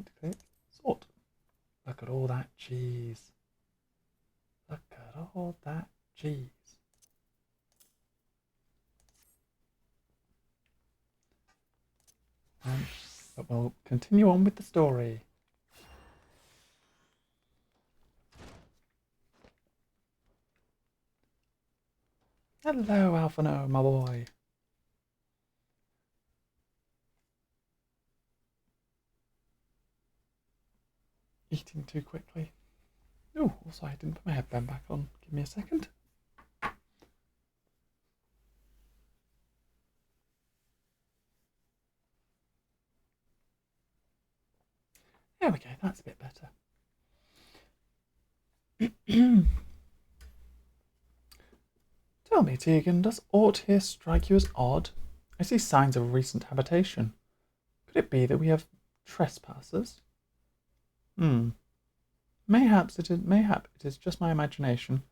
Right-click, sort. Look at all that cheese. Look at all that cheese. But we'll continue on with the story. Hello, Alphino, my boy. Eating too quickly. Oh, also I didn't put my headband back on. Give me a second. There we go, that's a bit better. Tell me, Tegan, does aught here strike you as odd? I see signs of recent habitation. Could it be that we have trespassers? Mayhap it is just my imagination.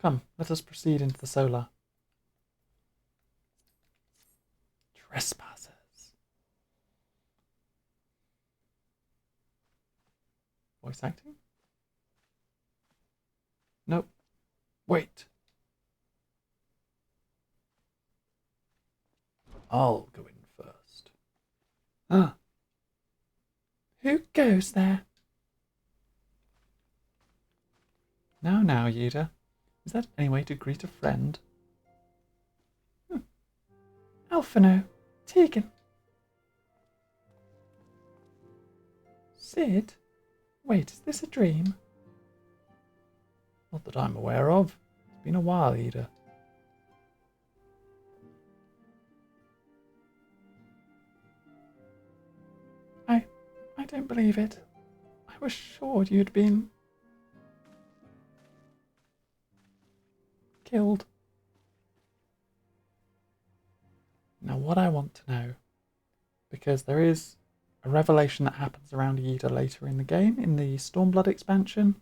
Come, let us proceed into the solar. Trespassers. Voice acting? Nope. Wait. I'll go in first. Ah. Who goes there? Now, Yida. Is that any way to greet a friend? Alphino. Tegan. Sid? Wait, is this a dream? Not that I'm aware of. It's been a while, Yida. I don't believe it. I was sure you'd been killed. Now what I want to know, because there is a revelation that happens around Yida later in the game, in the Stormblood expansion,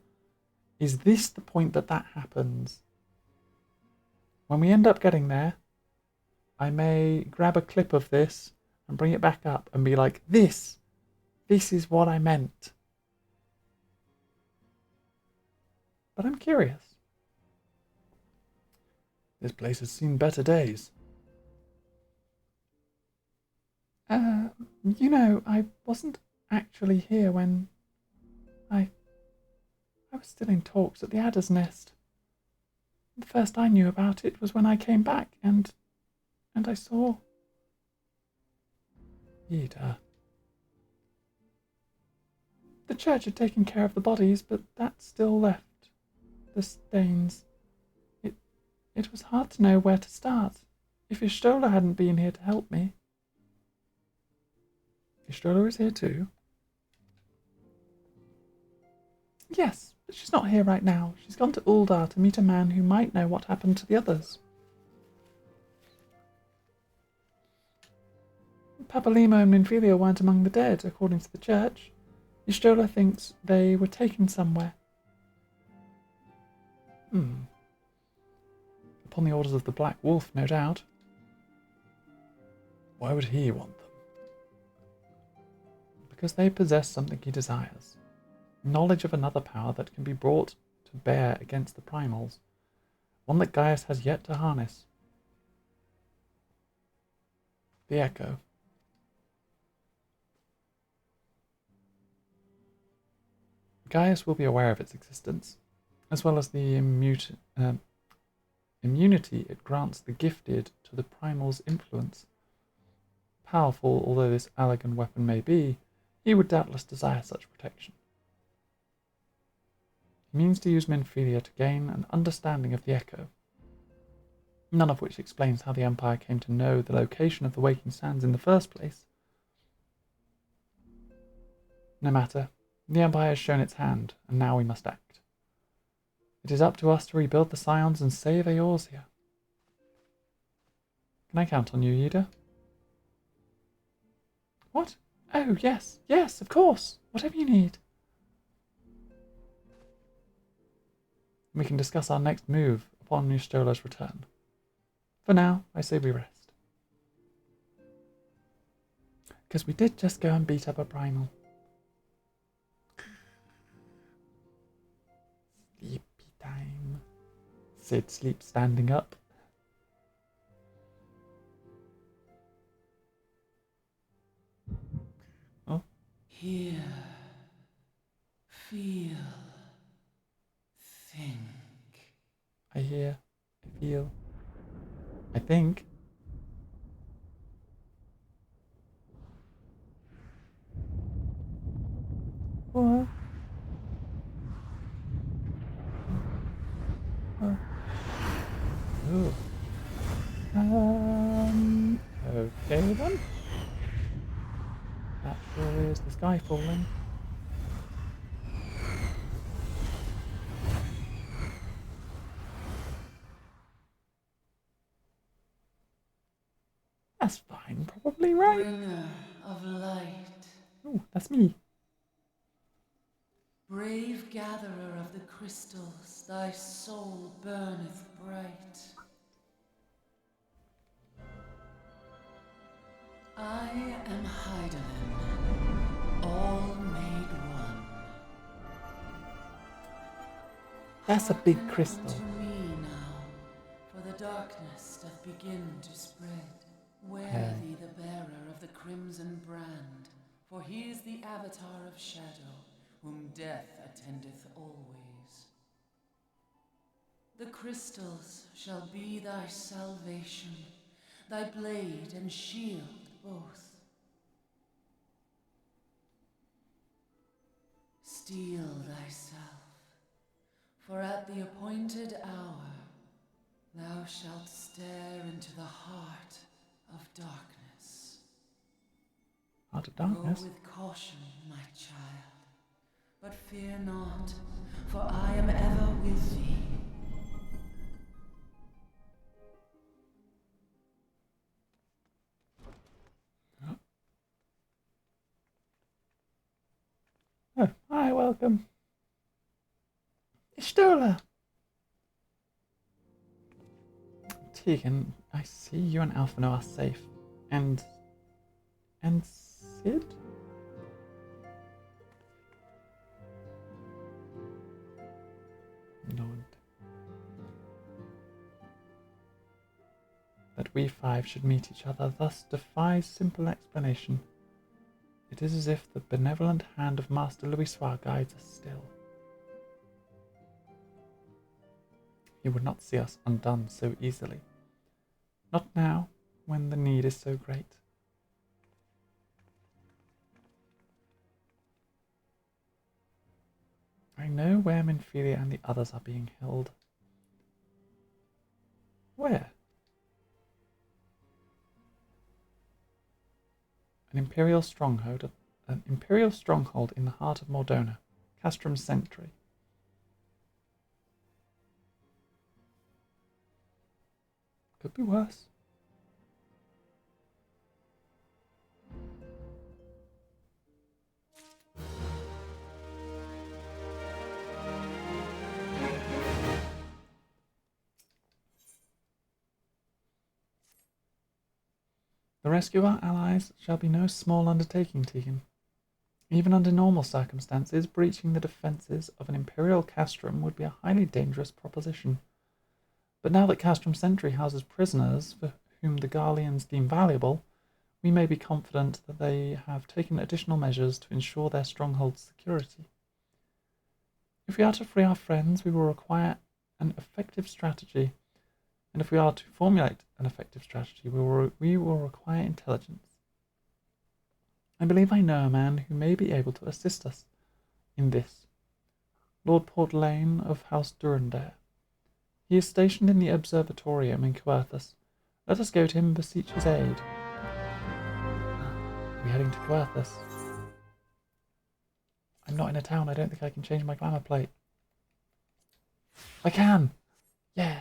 is this the point that happens? When we end up getting there, I may grab a clip of this and bring it back up and be like, this is what I meant. But I'm curious. This place has seen better days. I wasn't actually here when I was still in talks at the Adder's Nest. The first I knew about it was when I came back and I saw Yida. The church had taken care of the bodies, but that still left the stains. It was hard to know where to start. If Ishtola hadn't been here to help me. Ishtola is here too? Yes, but she's not here right now. She's gone to Uldar to meet a man who might know what happened to the others. Papalimo and Minfilia weren't among the dead, according to the church. Ishtola thinks they were taken somewhere. Upon the orders of the Black Wolf, no doubt. Why would he want them? Because they possess something he desires. Knowledge of another power that can be brought to bear against the primals. One that Gaius has yet to harness. The Echo. Gaius will be aware of its existence, as well as the immunity it grants the gifted to the primal's influence. Powerful although this elegant weapon may be, he would doubtless desire such protection. He means to use Minfilia to gain an understanding of the Echo, none of which explains how the Empire came to know the location of the Waking Sands in the first place. No matter, the Empire has shown its hand, and now we must act. It is up to us to rebuild the Scions and save Eorzea. Can I count on you, Yida? What? Oh, yes, of course. Whatever you need. We can discuss our next move upon Ystola's return. For now, I say we rest. Because we did just go and beat up a primal. Sid sleeps standing up. Oh. Hear, feel, think. I hear, I feel, I think. What? Ooh. Okay then. That sure is the sky falling. That's fine, probably, right? Bringer of light. Oh, that's me. Brave gatherer of the crystals, thy soul burneth bright. I am Heidelin, all made one. That's a big Hearken crystal. unto me now, for the darkness doth begin to spread. Wear Okay. thee the bearer of the crimson brand, for he is the avatar of shadow, whom death attendeth always. The crystals shall be thy salvation, thy blade and shield both. Steel thyself, for at the appointed hour thou shalt stare into the heart of darkness. Heart of Go darkness. with caution, my child, but fear not, for I am ever with thee. Oh, hi, welcome. Stola. Tegan, I see you and Alphino are safe. And Sid? Nod. That we five should meet each other thus defies simple explanation. It is as if the benevolent hand of Master Louisoix guides us still. He would not see us undone so easily. Not now, when the need is so great. I know where Minfilia and the others are being held. Where? An imperial stronghold in the heart of Mordona, Castrum's Sentry. Could be worse. The rescue of our allies shall be no small undertaking, Tegan. Even under normal circumstances, breaching the defences of an Imperial castrum would be a highly dangerous proposition. But now that Castrum Sentry houses prisoners for whom the Garleans deem valuable, we may be confident that they have taken additional measures to ensure their stronghold's security. If we are to free our friends, we will require an effective strategy, and if we are to formulate an effective strategy, we will require intelligence. I believe I know a man who may be able to assist us in this. Lord Portlane of House Durandare. He is stationed in the Observatorium in Coerthus. Let us go to him and beseech his aid. We're heading to Coerthus. I'm not in a town. I don't think I can change my glamour plate. I can! Yeah!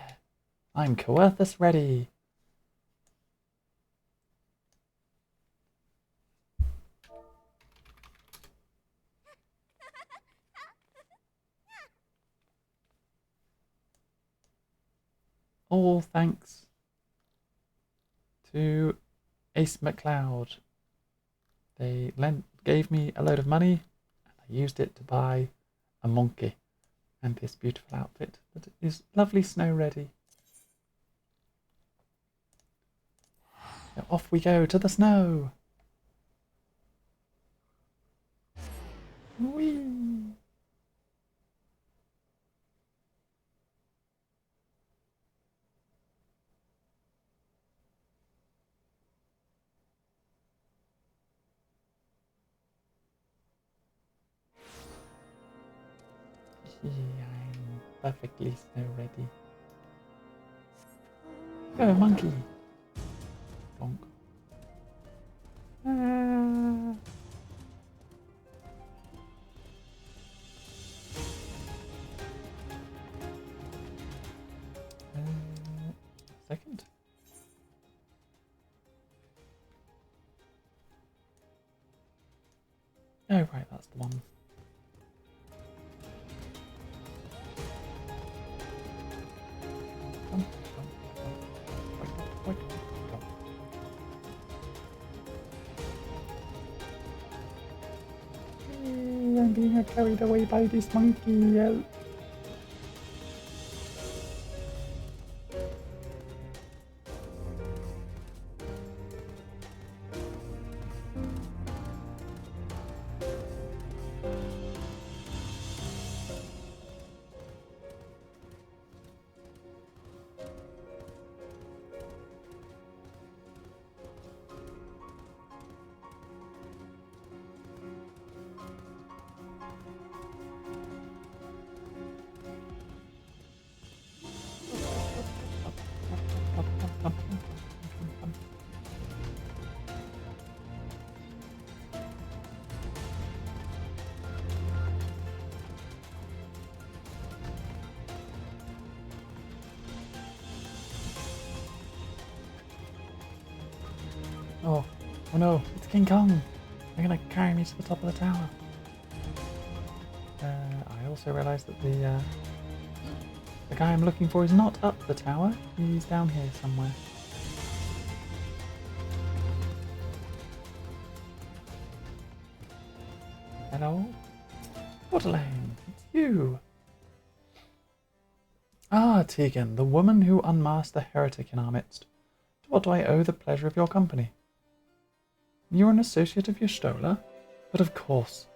I'm Coerthus ready! All thanks to Ace McLeod. They gave me a load of money and I used it to buy a monkey. And this beautiful outfit that is lovely snow ready. So off we go to the snow. Whee! I'm perfectly snow ready. Go, monkey! Bonk. Ah. Second. Oh, right, that's the one. I'm being carried away by this monkey. Help. Oh, oh no, it's King Kong. They're gonna carry me to the top of the tower. I also realised that the guy I'm looking for is not up the tower. He's down here somewhere. Hello? Waterlane, it's you. Ah, Tegan, the woman who unmasked the heretic in our midst. To what do I owe the pleasure of your company? You're an associate of Y'shtola? But of course.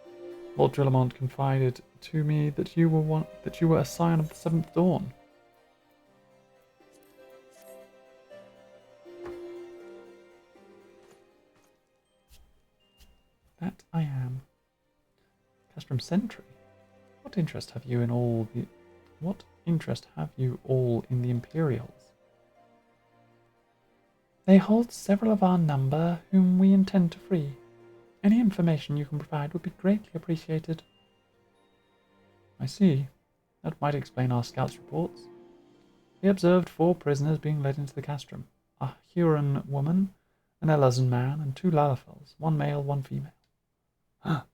Lord Drillamont confided to me that you were a scion of the Seventh Dawn. That I am. Castrum Sentry. What interest have you all in the Imperials? They hold several of our number whom we intend to free. Any information you can provide would be greatly appreciated. I see. That might explain our scouts' reports. We observed 4 prisoners being led into the castrum. A Huron woman, an Elazan man, and 2 Lalafels, 1 male, 1 female. Huh.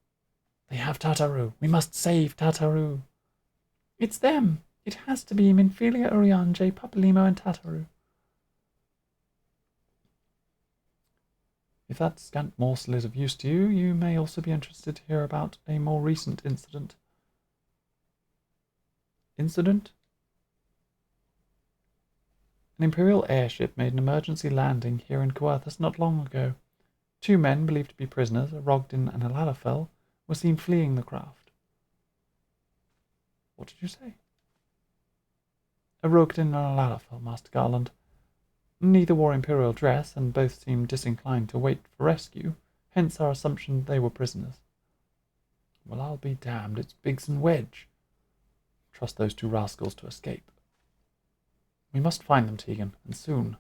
They have Tataru. We must save Tataru. It's them. It has to be Minfilia, Urianje, Papalimo, and Tataru. If that scant morsel is of use to you, you may also be interested to hear about a more recent incident. Incident? An Imperial airship made an emergency landing here in Coerthas not long ago. 2 men, believed to be prisoners, a Rogden and a Lalafell, were seen fleeing the craft. What did you say? A Rogden and a Lalafell, Master Garland. Neither wore Imperial dress, and both seemed disinclined to wait for rescue, hence our assumption they were prisoners. Well, I'll be damned, it's Biggs and Wedge. Trust those 2 rascals to escape. We must find them, Tegan, and soon.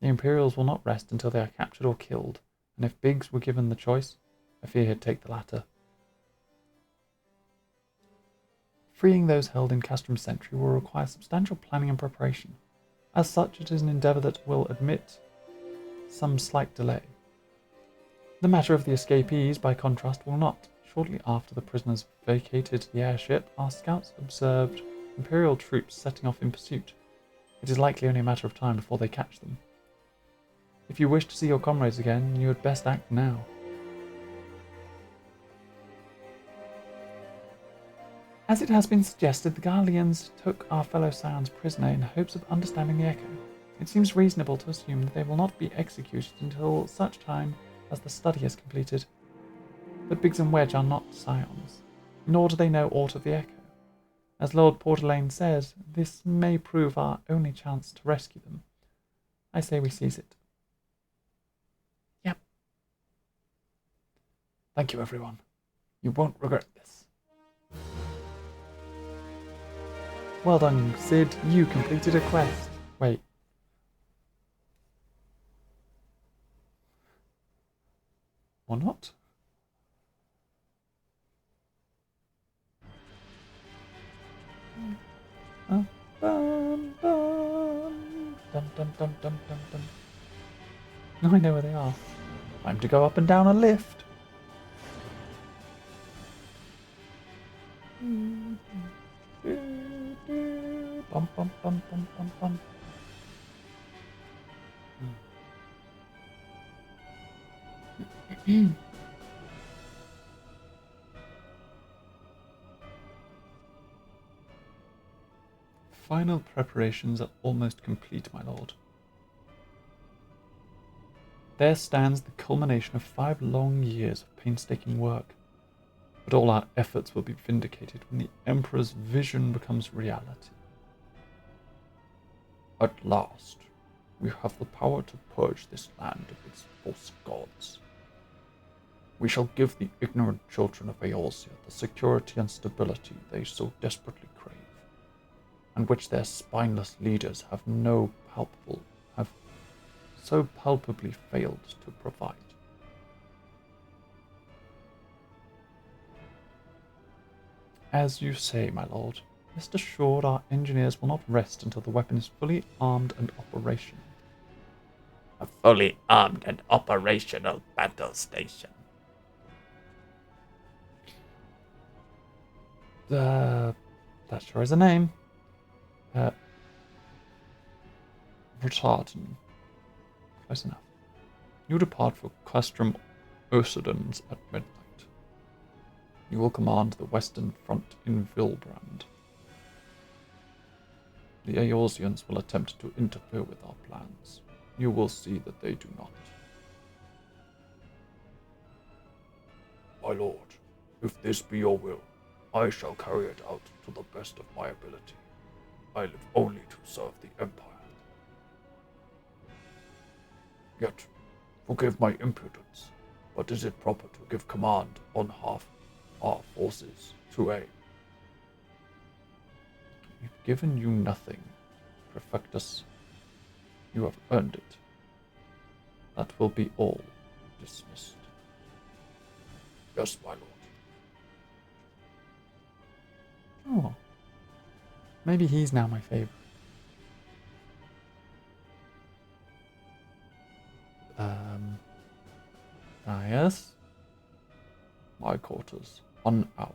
The Imperials will not rest until they are captured or killed, and if Biggs were given the choice, I fear he'd take the latter. Freeing those held in Castrum Sentry will require substantial planning and preparation. As such, it is an endeavour that will admit some slight delay. The matter of the escapees, by contrast, will not. Shortly after the prisoners vacated the airship, our scouts observed Imperial troops setting off in pursuit. It is likely only a matter of time before they catch them. If you wish to see your comrades again, you had best act now. As it has been suggested, the Garleans took our fellow Scions prisoner in hopes of understanding the echo. It seems reasonable to assume that they will not be executed until such time as the study is completed. But Biggs and Wedge are not Scions, nor do they know aught of the echo. As Lord Portalane says, this may prove our only chance to rescue them. I say we seize it. Yep. Thank you, everyone. You won't regret this. Well done, Sid. You completed a quest. Wait. Or not? Bum, bum, bum. Dum, dum, dum, dum, dum, dum. Now I know where they are. Time to go up and down a lift. Bum, bum, bum, bum, bum, bum. Final preparations are almost complete, my lord. There stands the culmination of 5 long years of painstaking work. But all our efforts will be vindicated when the Emperor's vision becomes reality. At last, we have the power to purge this land of its false gods. We shall give the ignorant children of Eorzea the security and stability they so desperately crave, and which their spineless leaders have so palpably failed to provide. As you say, my lord, rest assured our engineers will not rest until the weapon is fully armed and operational. A fully armed and operational battle station. That sure is a name. Retardan. Close enough. You depart for Castrum Ursidans at midnight. You will command the western front in Vilbrand. The Eorzeans will attempt to interfere with our plans. You will see that they do not. My lord, if this be your will, I shall carry it out to the best of my ability. I live only to serve the Empire. Yet, forgive my impudence, but is it proper to give command on half our forces to a... We've given you nothing, Prefectus. You have earned it. That will be all. Dismissed. Yes, my lord. Oh. Maybe he's now my favourite. Yes. My quarters. 1 hour.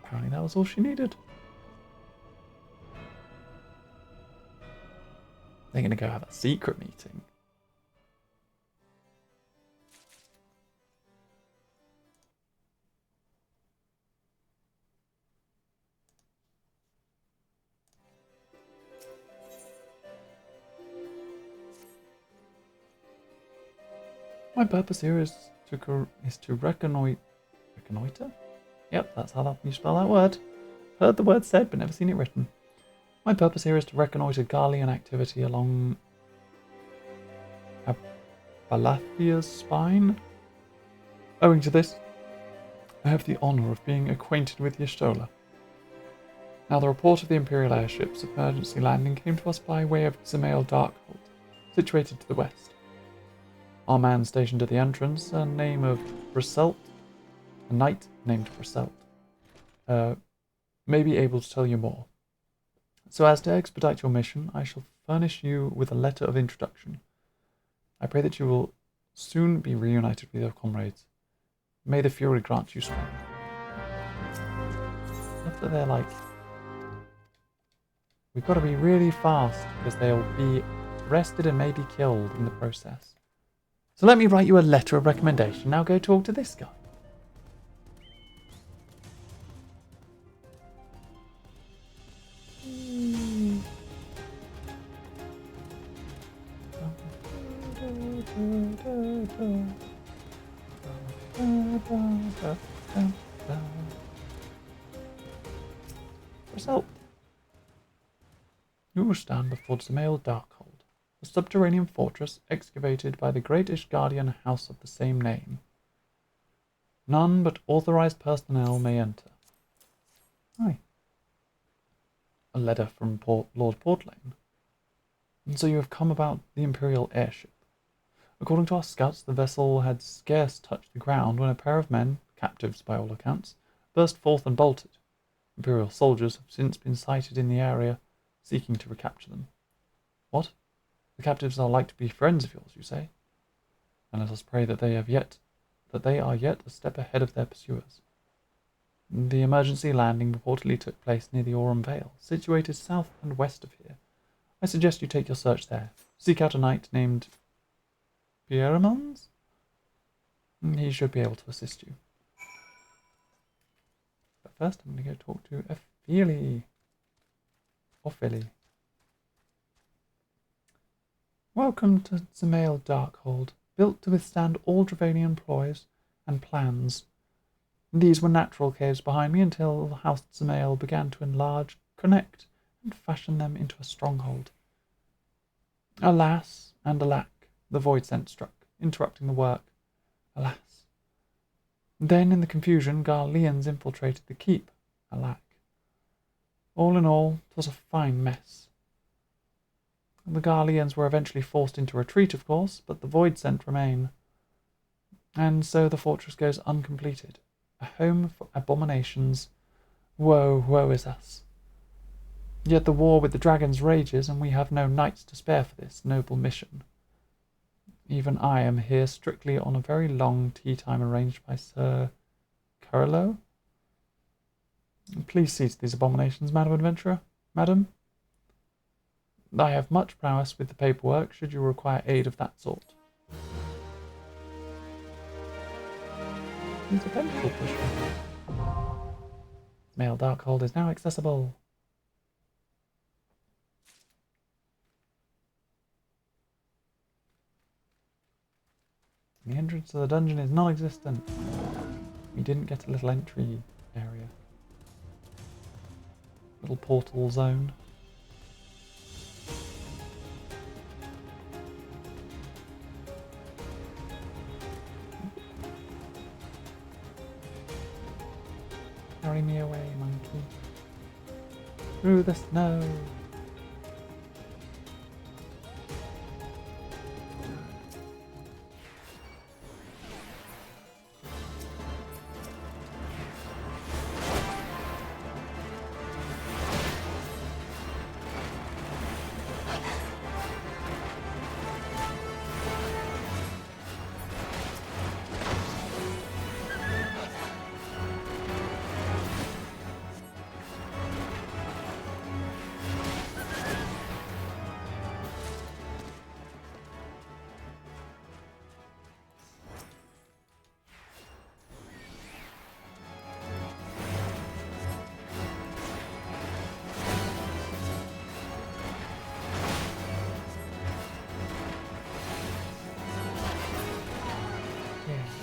Apparently that was all she needed. They're going to go have a secret meeting. My purpose here is to reconnoiter. Reconnoiter? Yep, that's how you spell that word. Heard the word said, but never seen it written. My purpose here is to reconnoiter Garlean activity along Abalathia's spine. Owing to this, I have the honour of being acquainted with Y'shtola. Now, the report of the Imperial airship's emergency landing came to us by way of Zemail Darkhold, situated to the west. Our man stationed at the entrance, a knight named Briselt, may be able to tell you more. So as to expedite your mission, I shall furnish you with a letter of introduction. I pray that you will soon be reunited with your comrades. May the Fury grant you strength. Love that they're like, we've got to be really fast because they'll be arrested and maybe killed in the process. So let me write you a letter of recommendation. Now go talk to this guy. Result. You will stand before Zemail Darkhold, a subterranean fortress excavated by the great Ishgardian house of the same name. None but authorized personnel may enter. Aye. A letter from Lord Portlane. And so you have come about the Imperial airship. According to our scouts, the vessel had scarce touched the ground when a pair of men, captives by all accounts, burst forth and bolted. Imperial soldiers have since been sighted in the area, seeking to recapture them. What? The captives are like to be friends of yours, you say? And let us pray that they are yet a step ahead of their pursuers. The emergency landing reportedly took place near the Aurum Vale, situated south and west of here. I suggest you take your search there. Seek out a knight named Pierremons? He should be able to assist you. But first, I'm going to go talk to Ophelia. Ophelia. Welcome to Zemail Darkhold, built to withstand all Dravanian ploys and plans. These were natural caves behind me until House Zemail began to enlarge, connect, and fashion them into a stronghold. Alas and alack, the void scent struck, interrupting the work. Alas. Then, in the confusion, Garleans infiltrated the keep. Alack. All in all, 'twas a fine mess. The Garleans were eventually forced into retreat, of course, but the void scent remain. And so the fortress goes uncompleted, a home for abominations. Woe, woe is us. Yet the war with the dragons rages, and we have no knights to spare for this noble mission. Even I am here strictly on a very long tea time arranged by Sir Carlo. Please cease these abominations, Madam Adventurer. Madam? I have much prowess with the paperwork, should you require aid of that sort. It's a pencil pusher. Mail Darkhold is now accessible. The entrance to the dungeon is non-existent. We didn't get a little entry area. Little portal zone. Carry me away, monkey. Through the snow.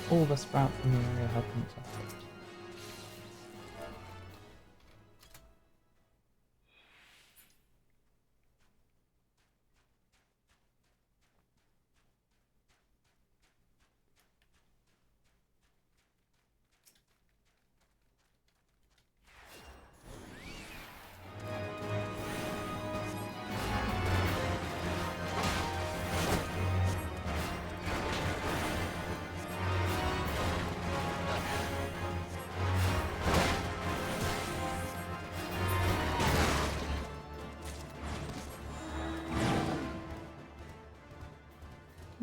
All the sprouts in the area have been tested.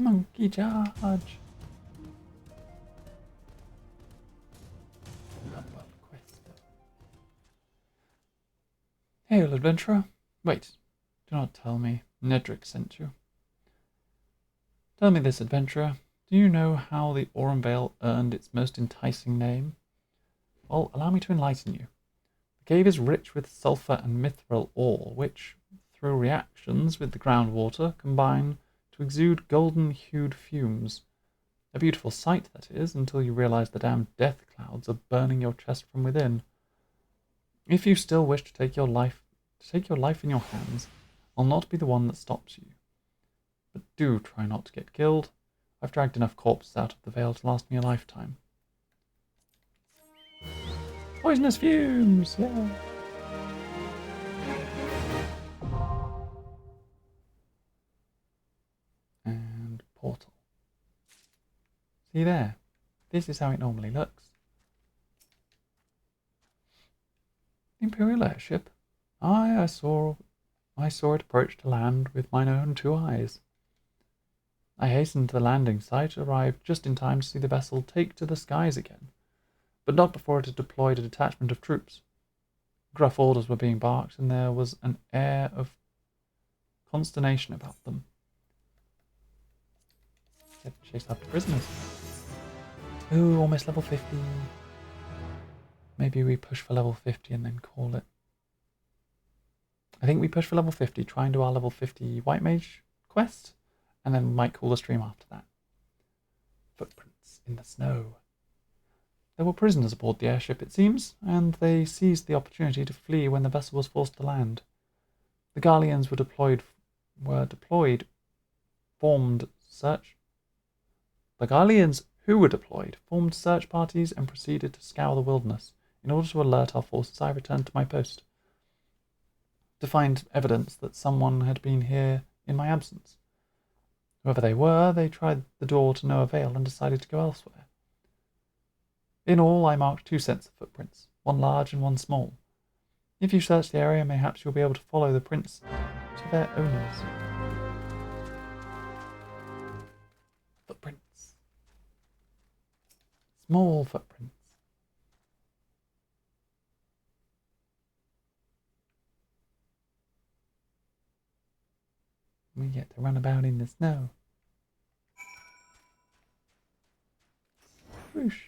Monkey charge! Hail, adventurer. Wait, do not tell me. Nedrick sent you. Tell me this, adventurer. Do you know how the Aurum Vale earned its most enticing name? Well, allow me to enlighten you. The cave is rich with sulfur and mithril ore, which, through reactions with the groundwater, combine to exude golden-hued fumes. A beautiful sight, that is, until you realize the damned death clouds are burning your chest from within. If you still wish to take your life in your hands, I'll not be the one that stops you. But do try not to get killed. I've dragged enough corpses out of the Vale to last me a lifetime. Poisonous fumes! Yeah! And portal. See there? This is how it normally looks. Imperial airship? Aye, I saw it approach to land with mine own 2 eyes. I hastened to the landing site, arrived just in time to see the vessel take to the skies again, but not before it had deployed a detachment of troops. Gruff orders were being barked, and there was an air of consternation about them. Get chased after prisoners. Ooh, almost level 50. Maybe we push for level 50 and then call it. I think we push for level 50, try and do our level 50 White Mage quest, and then we might call the stream after that. Footprints in the snow. There were prisoners aboard the airship, it seems, and they seized the opportunity to flee when the vessel was forced to land. The Garleans The Garleans who were deployed formed search parties and proceeded to scour the wilderness. In order to alert our forces, I returned to my post to find evidence that someone had been here in my absence. Whoever they were, they tried the door to no avail and decided to go elsewhere. In all, I marked 2 sets of footprints, one large and one small. If you search the area, mayhaps you'll be able to follow the prints to their owners. Footprints. Small footprints. We get to run about in the snow. Whoosh.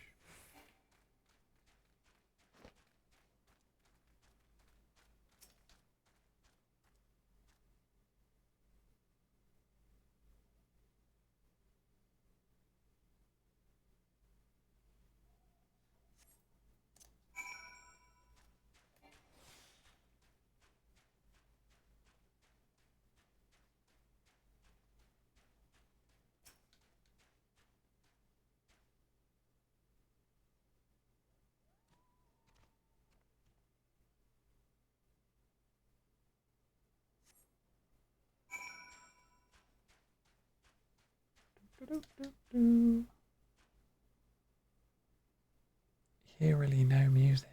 Hear really no music.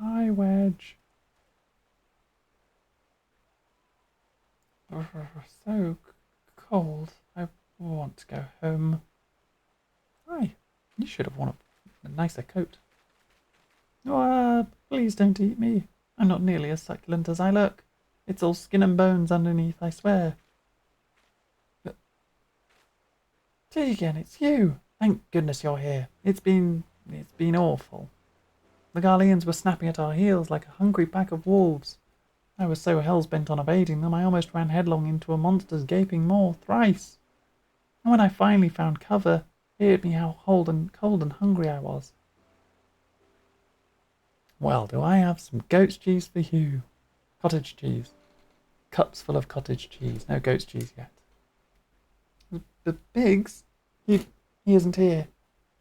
Hi, Wedge. So cold. I want to go home. Hi. You should have worn a nicer coat. Oh, please don't eat me. I'm not nearly as succulent as I look. It's all skin and bones underneath, I swear. But Tegan, it's you. Thank goodness you're here. It's been awful. The Garleans were snapping at our heels like a hungry pack of wolves. I was so hell-bent on evading them, I almost ran headlong into a monster's gaping maw thrice. And when I finally found cover, it hit me how cold and hungry I was. Well, do I have some goat's cheese for you? Cottage cheese. Cups full of cottage cheese. No goat's cheese yet. The pigs? He isn't here.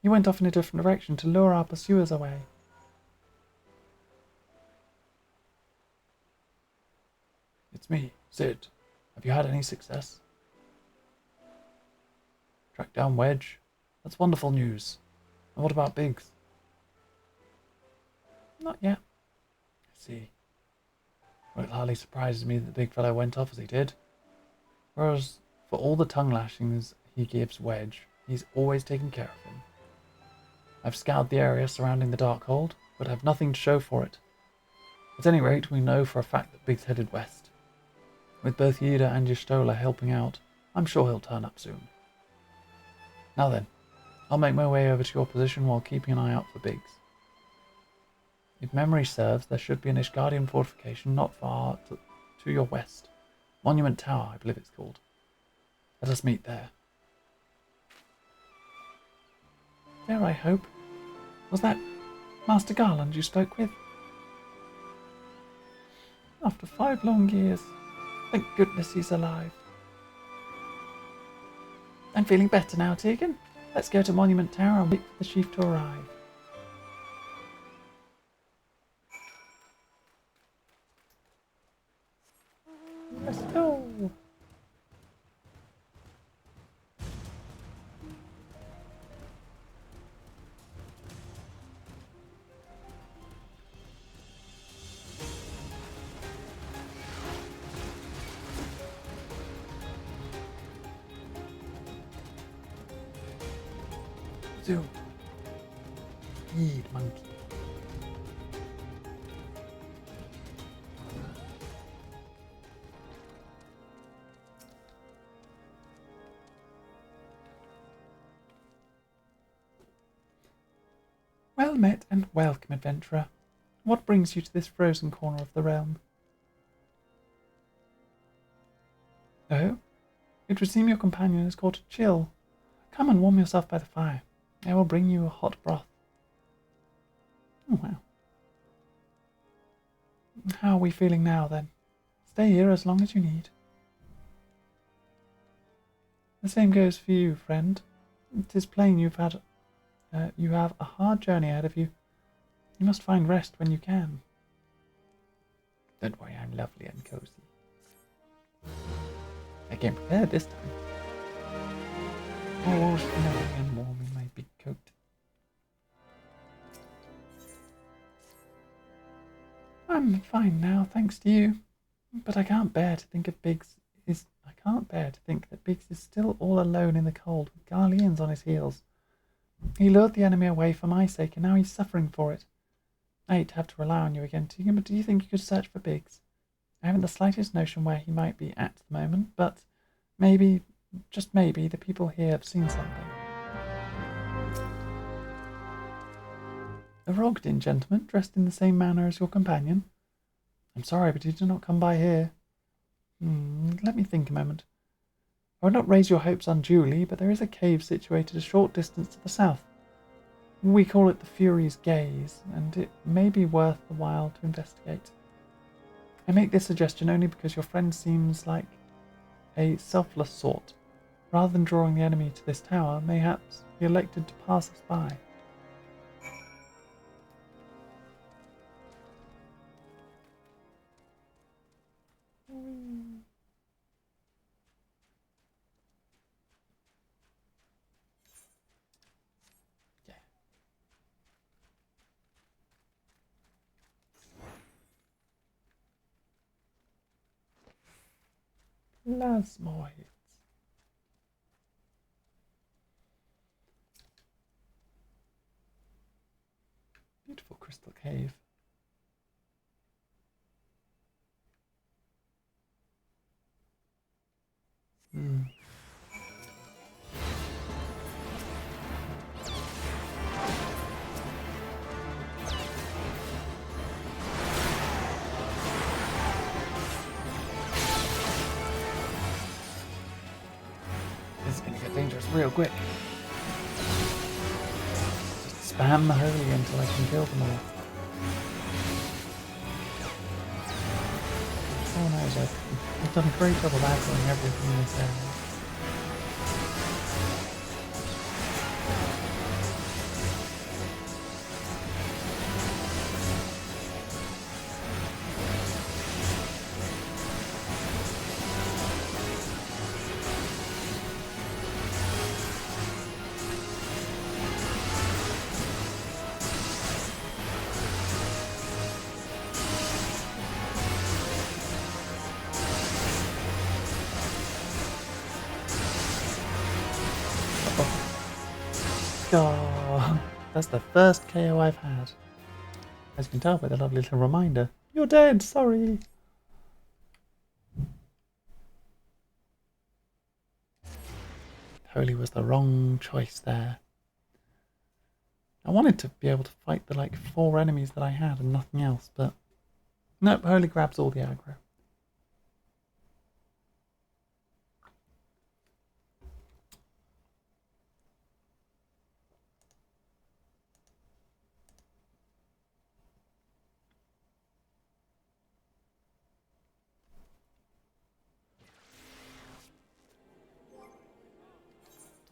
He went off in a different direction to lure our pursuers away. It's me, Sid. Have you had any success? Track down Wedge. That's wonderful news. And what about Biggs? Not yet. I see. Well, it hardly surprises me that the big fellow went off as he did. Whereas, for all the tongue lashings he gives Wedge, he's always taken care of him. I've scoured the area surrounding the Darkhold, but have nothing to show for it. At any rate, we know for a fact that Biggs headed west. With both Yida and Y'shtola helping out, I'm sure he'll turn up soon. Now then, I'll make my way over to your position while keeping an eye out for Biggs. If memory serves, there should be an Ishgardian fortification not far to your west. Monument Tower, I believe it's called. Let us meet there. There, I hope. Was that Master Garland you spoke with? After 5 long years. Thank goodness he's alive. I'm feeling better now, Tegan. Let's go to Monument Tower and wait for the chief to arrive. Let's go. Zoom. Eat, monkey. Well met and welcome, adventurer. What brings you to this frozen corner of the realm? Oh, it would seem your companion has caught a chill. Come and warm yourself by the fire. I will bring you a hot broth. Oh, wow. How are we feeling now, then? Stay here as long as you need. The same goes for you, friend. It is plain you have a hard journey ahead of you. You must find rest when you can. Don't worry, I'm lovely and cozy. I came prepared this time. All snowy and warm in my big coat. I'm fine now, thanks to you. But I can't bear to think that Biggs is still all alone in the cold with Garleans on his heels. He lured the enemy away for my sake, and now he's suffering for it. I hate to have to rely on you again, Tegan, but do you think you could search for Biggs? I haven't the slightest notion where he might be at the moment, but maybe, just maybe, the people here have seen something. A Rogdin gentleman, dressed in the same manner as your companion. I'm sorry, but he did not come by here. Let me think a moment. I would not raise your hopes unduly, but there is a cave situated a short distance to the south. We call it the Fury's Gaze, and it may be worth the while to investigate. I make this suggestion only because your friend seems like a selfless sort. Rather than drawing the enemy to this tower, mayhaps he elected to pass us by. Plasmoids. Beautiful crystal cave. This is going to get dangerous real quick. Just spam the holy until I can kill them all. Oh no, I've done a great job of aggling everything in this area. God, that's the first KO I've had. As you can tell by the lovely little reminder. You're dead, sorry. Holy was the wrong choice there. I wanted to be able to fight the 4 enemies that I had and nothing else, but nope, Holy grabs all the aggro.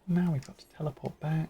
Now we've got to teleport back.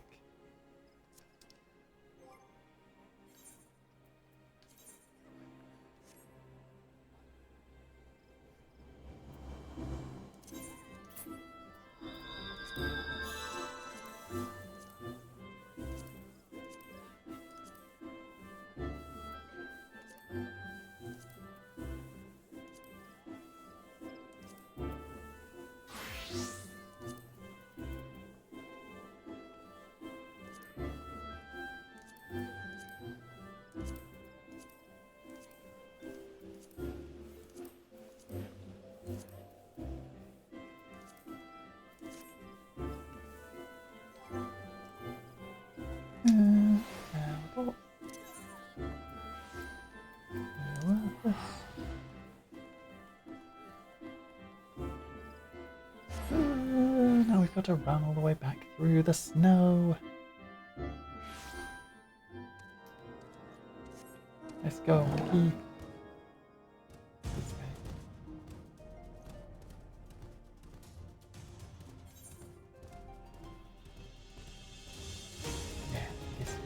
Teleport. Now we've got to run all the way back through the snow. Let's go, monkey. This way. Yeah, this way.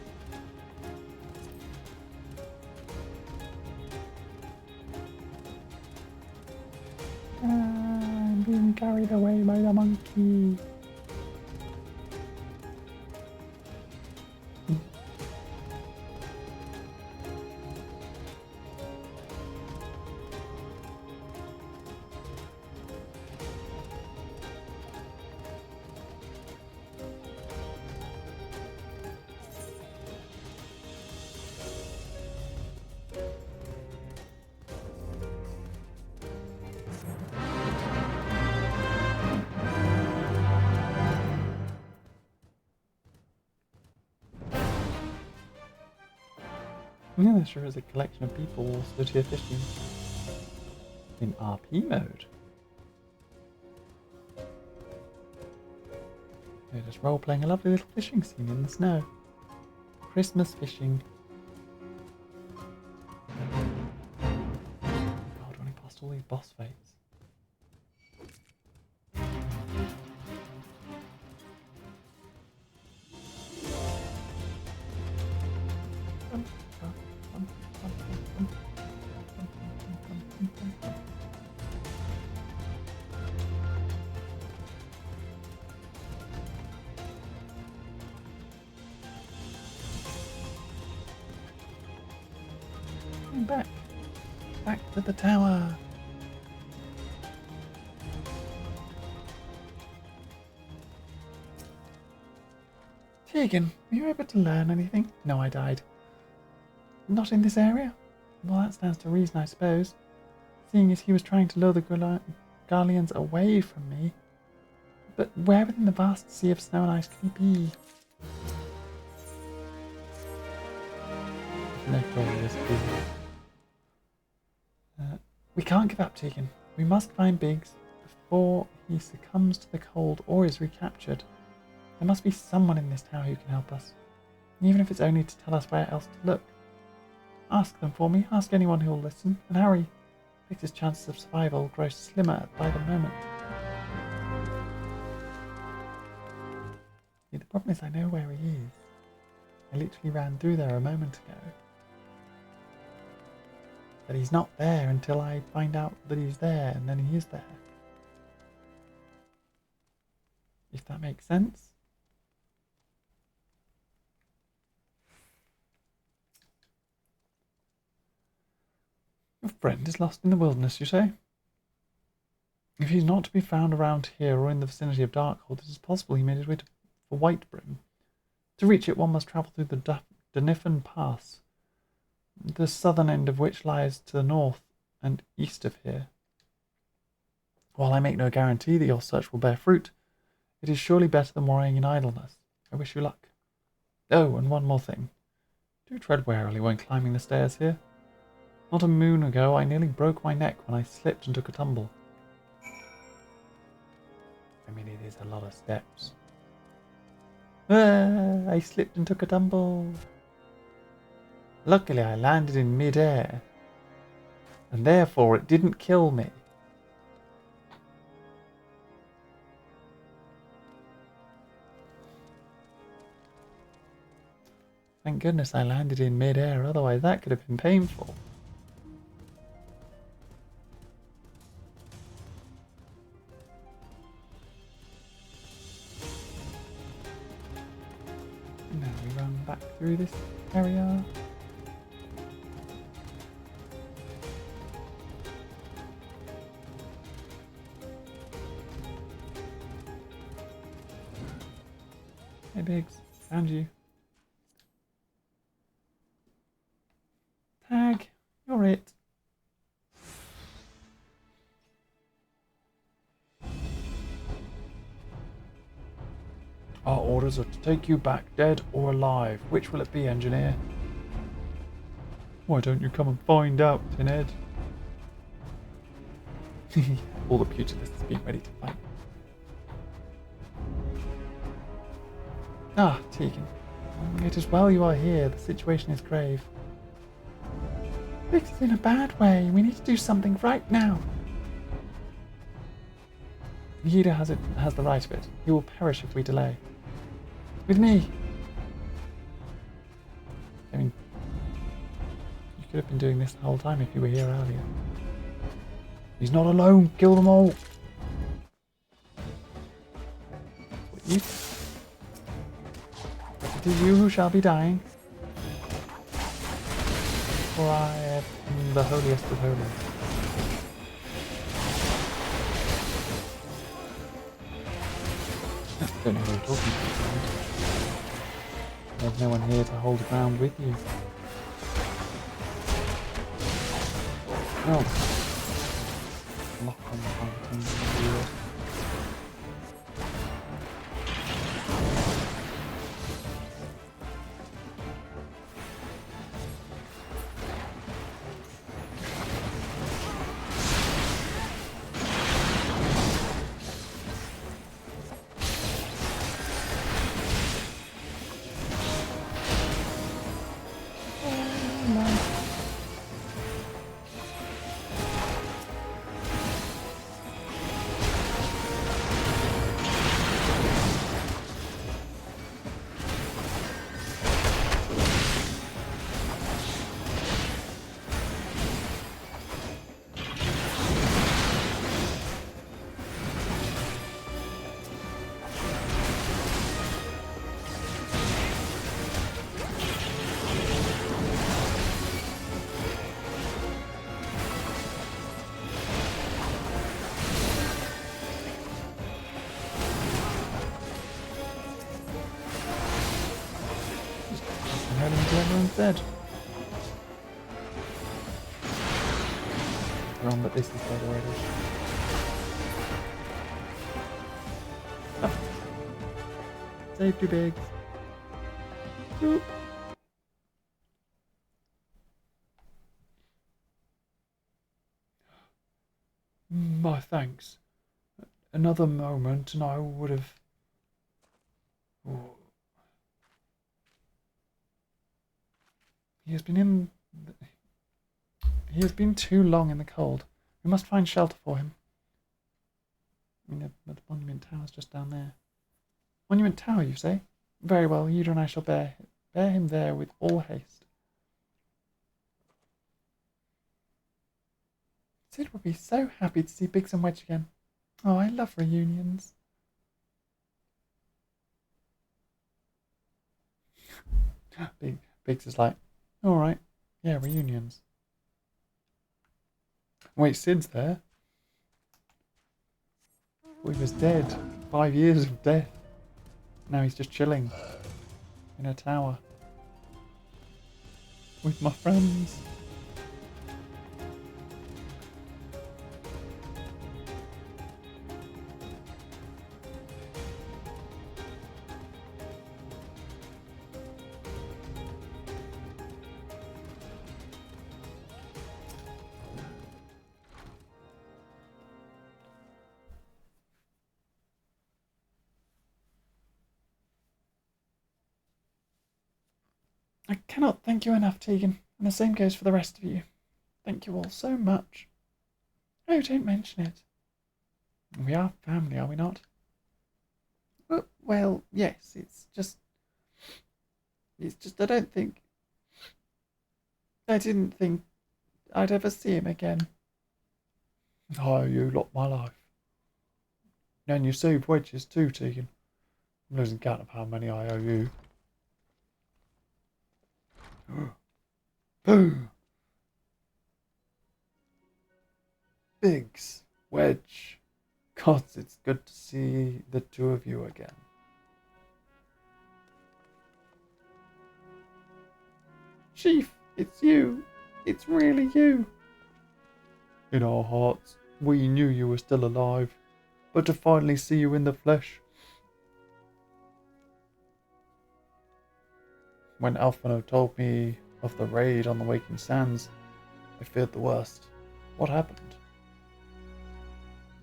I'm being carried away by the monkey. Yeah, there sure is a collection of people all stood here fishing. In RP mode. They're just role-playing a lovely little fishing scene in the snow. Christmas fishing. God, when I passed all these boss fights. Back. Back to the tower. Tegan, were you able to learn anything? No, I died. Not in this area? Well, that stands to reason, I suppose. Seeing as he was trying to lure the Garleans away from me. But where within the vast sea of snow and ice can he be? Notorious business. We can't give up, Tegan. We must find Biggs before he succumbs to the cold or is recaptured. There must be someone in this tower who can help us, even if it's only to tell us where else to look. Ask them for me, ask anyone who will listen, and hurry. Biggs' chances of survival grow slimmer by the moment. See, the problem is I know where he is. I literally ran through there a moment ago. But he's not there until I find out that he's there, and then he is there. If that makes sense. Your friend is lost in the wilderness, you say? If he's not to be found around here or in the vicinity of Darkhold, it is possible he made his way for Whitebrim. To reach it, one must travel through the Danifan Pass, the southern end of which lies to the north and east of here. While I make no guarantee that your search will bear fruit, it is surely better than worrying in idleness. I wish you luck. Oh, and one more thing. Do tread warily when climbing the stairs here. Not a moon ago, I nearly broke my neck when I slipped and took a tumble. I mean, it is a lot of steps. I slipped and took a tumble. Luckily, I landed in mid-air, and therefore it didn't kill me. Thank goodness I landed in mid-air, otherwise that could have been painful. Now we run back through this area. Hey Biggs, found you. Tag, you're it. Our orders are to take you back, dead or alive. Which will it be, engineer? Why don't you come and find out, Tinhead? All the pugilists being ready to fight. Ah, Tegan. It is well you are here. The situation is grave. This is in a bad way. We need to do something right now. The leader has the right of it. He will perish if we delay. With me. I mean, you could have been doing this the whole time if you were here earlier. He's not alone. Kill them all. What you? It is you who shall be dying. For I am the holiest of holies. I don't know who you're talking to. There's no one here to hold the ground with you. Oh. Lock on the fountain. Everyone's dead. Wrong, but this is dead already. Oh. Safety Biggs. Boop. My thanks. Another moment and I would have... Oh. He has been too long in the cold. We must find shelter for him. I mean, the Monument Tower's just down there. Monument Tower, you say? Very well, Yuda and I shall bear him there with all haste. Sid will be so happy to see Biggs and Wedge again. Oh, I love reunions. Biggs is like, alright, yeah, reunions. Wait, Sid's there? Well, he was dead. 5 years of death. Now he's just chilling. in a tower with my friends. I cannot thank you enough, Tegan, and the same goes for the rest of you. Thank you all so much. Oh, don't mention it. We are family, are we not? Well, yes, it's just I didn't think I'd ever see him again. Oh, you lot my life. And you saved Wedges too, Tegan. I'm losing count of how many I owe you. Boo! Biggs, Wedge. God, it's good to see the two of you again. Chief, it's you. It's really you. In our hearts, we knew you were still alive, but to finally see you in the flesh. When Alphino told me of the raid on the Waking Sands, I feared the worst. What happened?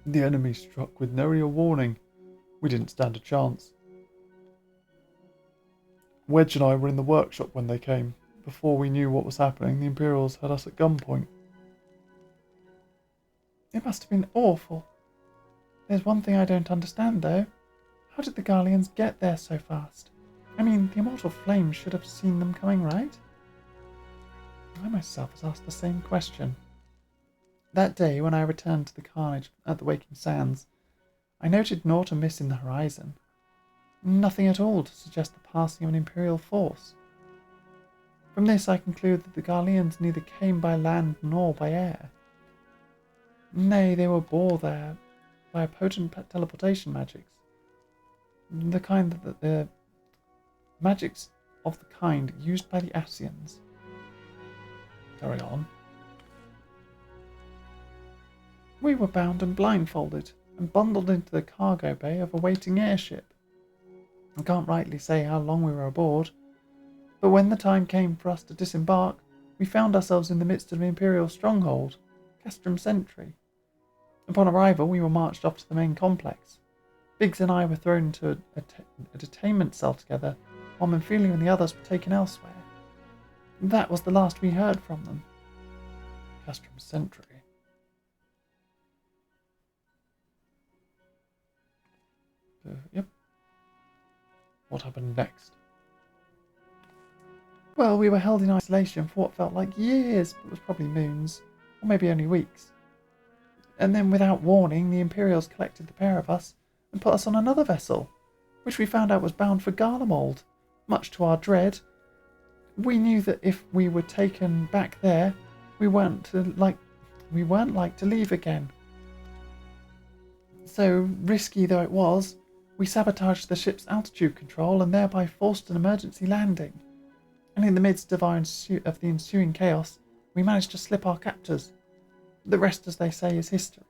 The enemy struck with nary a warning. We didn't stand a chance. Wedge and I were in the workshop when they came. Before we knew what was happening, the Imperials had us at gunpoint. It must have been awful. There's one thing I don't understand, though. How did the Garleans get there so fast? I mean, the immortal flames should have seen them coming, right? I myself was asked the same question. That day, when I returned to the carnage at the Waking Sands, I noted naught amiss in the horizon. Nothing at all to suggest the passing of an Imperial force. From this I conclude that the Garleans neither came by land nor by air. Nay, they were bore there by potent teleportation magics. The kind that the magics of the kind used by the Ascians. Carry on. We were bound and blindfolded and bundled into the cargo bay of a waiting airship. I can't rightly say how long we were aboard, but when the time came for us to disembark, we found ourselves in the midst of an Imperial stronghold, Castrum Sentry. Upon arrival, we were marched off to the main complex. Biggs and I were thrown into a detainment cell together, while Manfilia and the others were taken elsewhere. That was the last we heard from them. Castrum Sentry. Yep. What happened next? Well, we were held in isolation for what felt like years, but was probably moons, or maybe only weeks. And then, without warning, the Imperials collected the pair of us and put us on another vessel, which we found out was bound for Garlemald. Much to our dread, we knew that if we were taken back there, we weren't like to leave again. So, risky though it was, we sabotaged the ship's altitude control and thereby forced an emergency landing. And in the midst of the ensuing chaos, we managed to slip our captors. The rest, as they say, is history.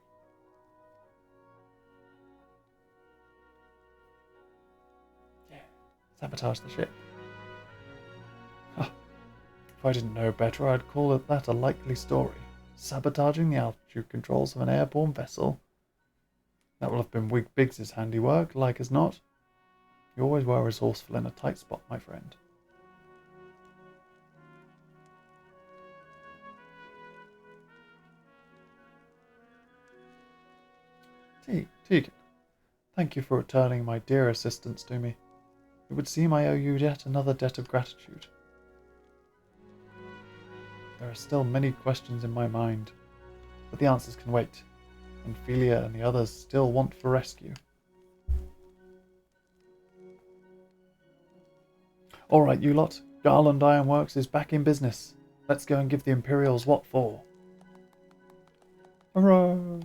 Yeah, sabotage the ship. Huh. If I didn't know better, I'd call that a likely story. Sabotaging the altitude controls of an airborne vessel. That will have been Wig Biggs's handiwork, like as not. You always were resourceful in a tight spot, my friend. Tegan, thank you for returning my dear assistance to me. It would seem I owe you yet another debt of gratitude. There are still many questions in my mind, but the answers can wait, and Philia and the others still want for rescue. Alright, you lot, Garland Ironworks is back in business. Let's go and give the Imperials what for. Hurrah!